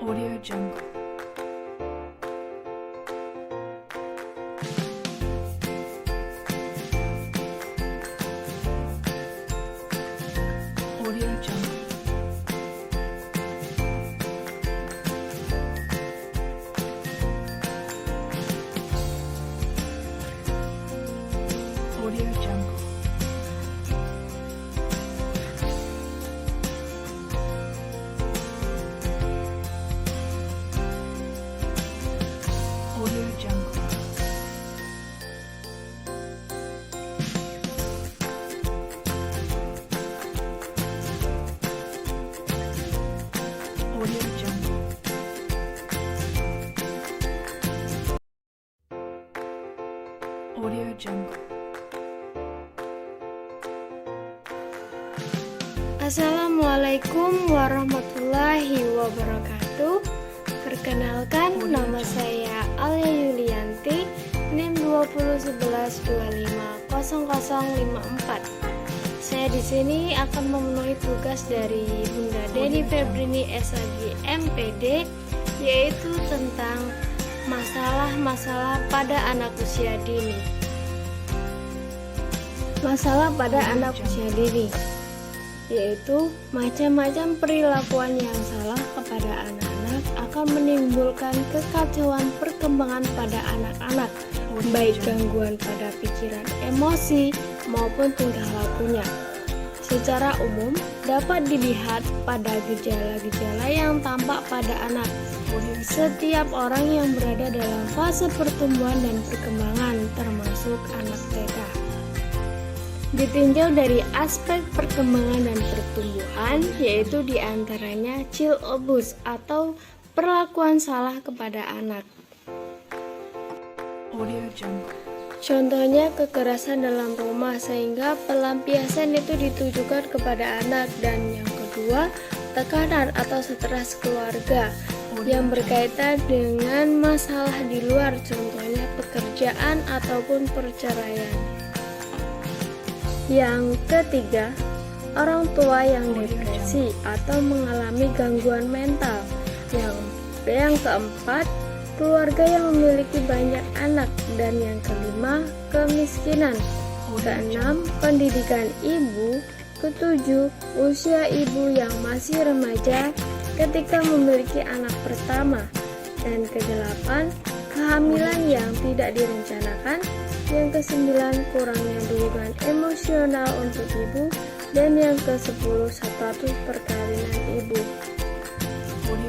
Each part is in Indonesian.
Audio Jungle. Audio Jungle. Audio Jungle. Audio Jungle. Audio Jungle. Audio Jungle. Assalamualaikum warahmatullahi wabarakatuh. Perkenalkan, nama saya Alia Yulianti, NIM 2011250054. Saya di sini akan memenuhi tugas dari Bunda Deni Febrini SAG MPD, yaitu tentang masalah-masalah pada anak usia dini. Masalah pada anak usia dini yaitu macam-macam perilakuan yang salah kepada anak-anak akan menimbulkan kekacauan perkembangan pada anak-anak, baik gangguan pada pikiran, emosi, maupun tingkah lakunya. Secara umum dapat dilihat pada gejala-gejala yang tampak pada anak. Setiap orang yang berada dalam fase pertumbuhan dan perkembangan, termasuk anak TK. Ditinjau dari aspek perkembangan dan pertumbuhan, yaitu diantaranya child abuse atau perlakuan salah kepada anak. Audio Jungle. Contohnya kekerasan dalam rumah, sehingga pelampiasan itu ditujukan kepada anak. Dan yang kedua, tekanan atau stres keluarga yang berkaitan dengan masalah di luar, contohnya pekerjaan ataupun perceraian. Yang ketiga, orang tua yang depresi atau mengalami gangguan mental. Yang keempat, keluarga yang memiliki banyak anak. Dan yang kelima, kemiskinan. Keenam, pendidikan ibu. Ketujuh, usia ibu yang masih remaja ketika memiliki anak pertama. Dan kedelapan, kehamilan yang tidak direncanakan. Yang kesembilan, kurangnya dukungan emosional untuk ibu. Dan yang ke-10, status perkawinan ibu.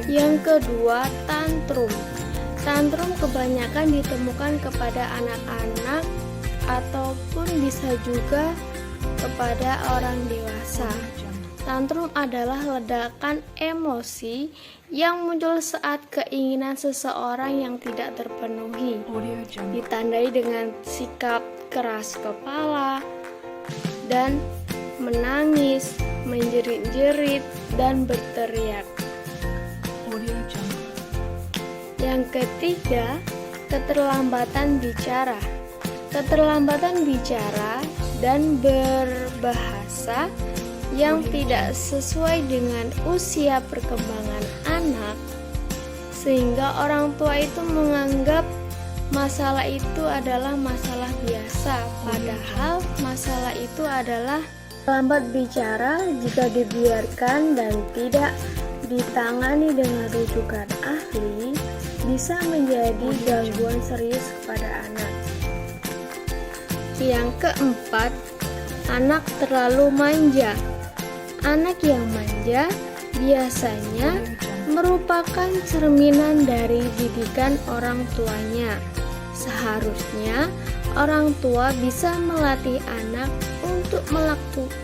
Yang kedua, tantrum. Tantrum kebanyakan ditemukan kepada anak-anak ataupun bisa juga kepada orang dewasa. Tantrum adalah ledakan emosi yang muncul saat keinginan seseorang yang tidak terpenuhi, ditandai dengan sikap keras kepala dan menangis, menjerit-jerit, dan berteriak. Yang ketiga, keterlambatan bicara. Keterlambatan bicara dan berbahasa yang tidak sesuai dengan usia perkembangan anak, sehingga orang tua itu menganggap masalah itu adalah masalah biasa, padahal masalah itu adalah lambat bicara. Jika dibiarkan dan tidak ditangani dengan rujukan ahli, bisa menjadi gangguan serius kepada anak. Yang keempat, anak terlalu manja. Anak yang manja biasanya merupakan cerminan dari didikan orang tuanya. Seharusnya orang tua bisa melatih anak untuk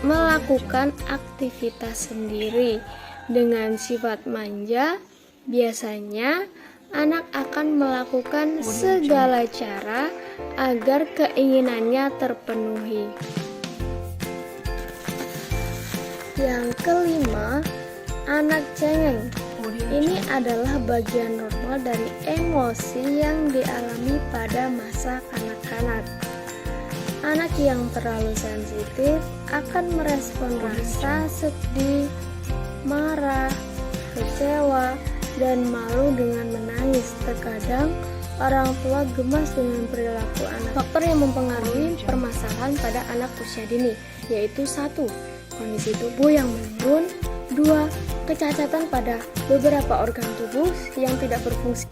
melakukan aktivitas sendiri. Dengan sifat manja, biasanya anak akan melakukan segala cara agar keinginannya terpenuhi. Yang kelima, anak cengeng. Ini adalah bagian normal dari emosi yang dialami pada masa kanak-kanak. Anak yang terlalu sensitif akan merespon rasa sedih, marah, kecewa, dan malu dengan menangis. Terkadang orang tua gemas dengan perilaku anak. Faktor yang mempengaruhi permasalahan pada anak usia dini yaitu 1. Kondisi tubuh yang menurun. 2. Kecacatan pada beberapa organ tubuh yang tidak berfungsi.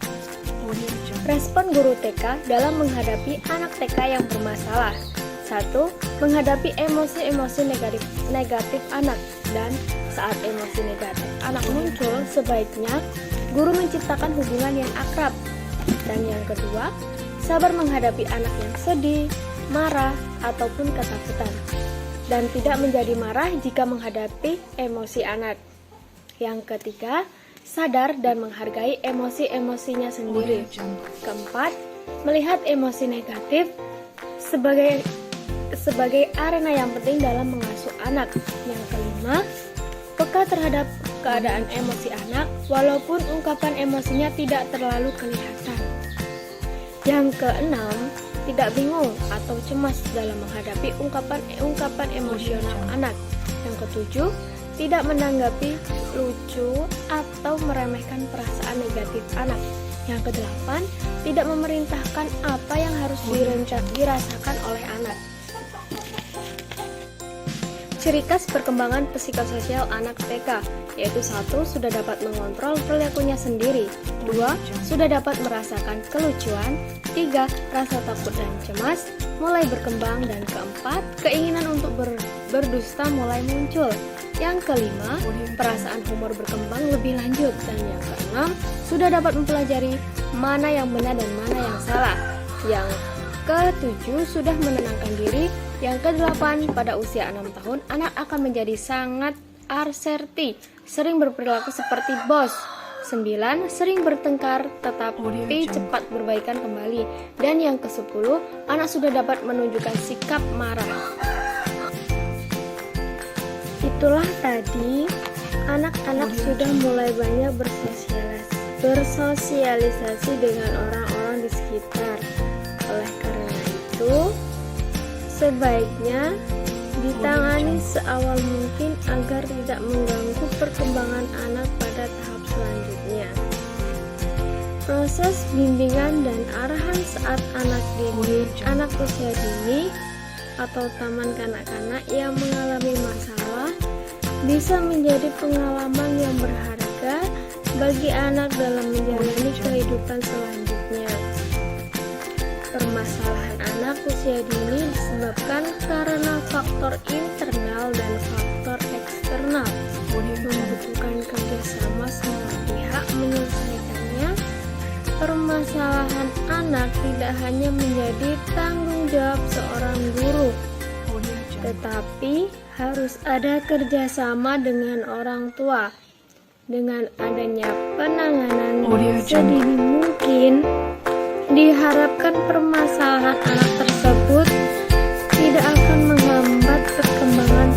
Respon guru TK dalam menghadapi anak TK yang bermasalah. 1. Menghadapi emosi-emosi negatif anak. Dan saat emosi negatif anak muncul, sebaiknya guru menciptakan hubungan yang akrab. Dan yang kedua, sabar menghadapi anak yang sedih, marah, ataupun ketakutan. Dan tidak menjadi marah jika menghadapi emosi anak. Yang ketiga, sadar dan menghargai emosi-emosinya sendiri. Keempat, melihat emosi negatif sebagai arena yang penting dalam mengasuh anak. Yang kelima, peka terhadap keadaan emosi anak walaupun ungkapan emosinya tidak terlalu kelihatan. Yang keenam, tidak bingung atau cemas dalam menghadapi ungkapan emosional anak. Yang ketujuh, tidak menanggapi lucu atau meremehkan perasaan negatif anak. Yang kedelapan, tidak memerintahkan apa yang harus dirasakan oleh anak. Ciri khas perkembangan psikososial anak TK yaitu 1. Sudah dapat mengontrol perilakunya sendiri. 2. Sudah dapat merasakan kelucuan. 3. Rasa takut dan cemas mulai berkembang. Dan keempat, keinginan untuk berdusta mulai muncul. Yang kelima, perasaan humor berkembang lebih lanjut. Dan yang keenam, sudah dapat mempelajari mana yang benar dan mana yang salah. Yang ketujuh, sudah menenangkan diri. Yang kedelapan, pada usia 6 tahun, anak akan menjadi sangat asertif, sering berperilaku seperti bos. 9. Sering bertengkar tetapi cepat berbaikan kembali. Dan yang ke-10, anak sudah dapat menunjukkan sikap marah. Itulah tadi, anak-anak sudah mulai banyak bersosialisasi dengan orang-orang di sekitar. Oleh karena itu, sebaiknya ditangani seawal mungkin agar tidak mengganggu perkembangan anak pada tahap selanjutnya. Proses bimbingan dan arahan saat anak usia dini atau taman kanak-kanak yang mengalami masalah bisa menjadi pengalaman yang berharga bagi anak dalam menjalani kehidupan selanjutnya. Permasalahan anak usia dini disebabkan karena faktor internal dan faktor eksternal, membutuhkan kerjasama semua pihak menyelesaikannya. Permasalahan anak tidak hanya menjadi tanggung jawab seorang guru, tetapi harus ada kerjasama dengan orang tua. Dengan adanya penanganan sedini mungkin, diharapkan permasalahan anak tersebut tidak akan menghambat perkembangan